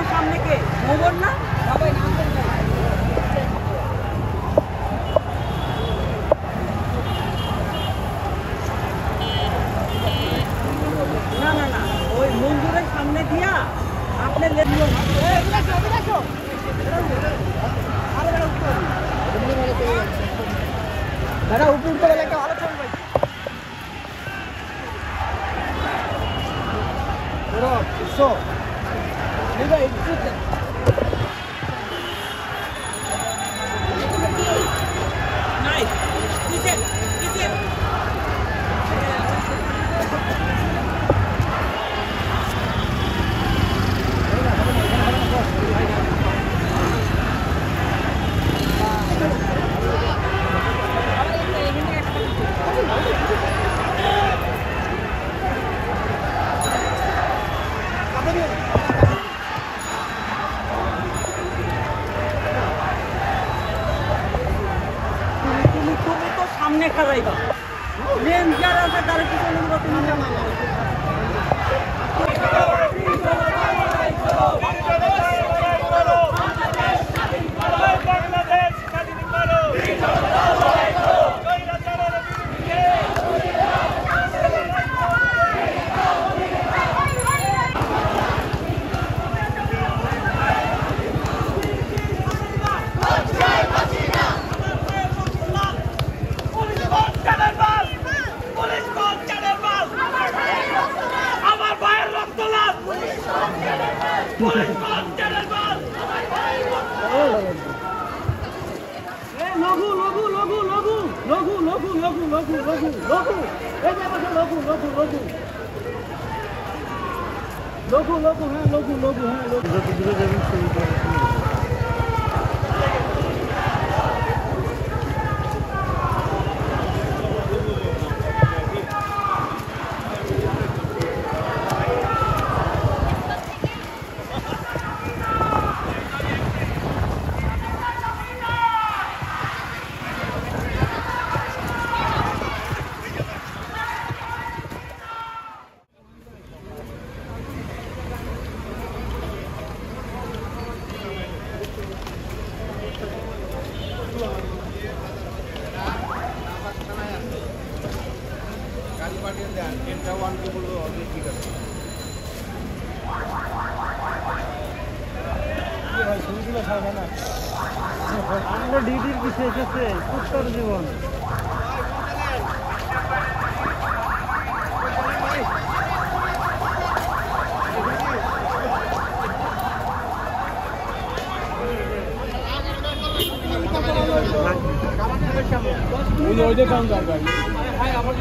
তোমার সামনে কে মোবর না সবাই নাম না না না ওই মঞ্জুরের সামনে দিয়া আপনি দাদা উপর তো একটা ভালো ছবি পাইছি বড় সো নিবা একটু নাইস কিসে সামনে খারাইবা মেন যারা আছে তারা কি করবে তুমি জানো বাংলাদেশ স্বাধীন করো লঘু লঘু লঘু লঘু লঘু লঘু লঘু লঘু লঘু লঘু এই যে লঘু লঘু লঘু লঘু লঘু হ্যাঁ লঘু লঘু হ্যাঁ লঘু যত দূরে যাবেন শুরু করে আমরা ডিউটির পিছিয়ে এসেছে উত্তর জীবন ওইটা কাম দরকার ভাই আমার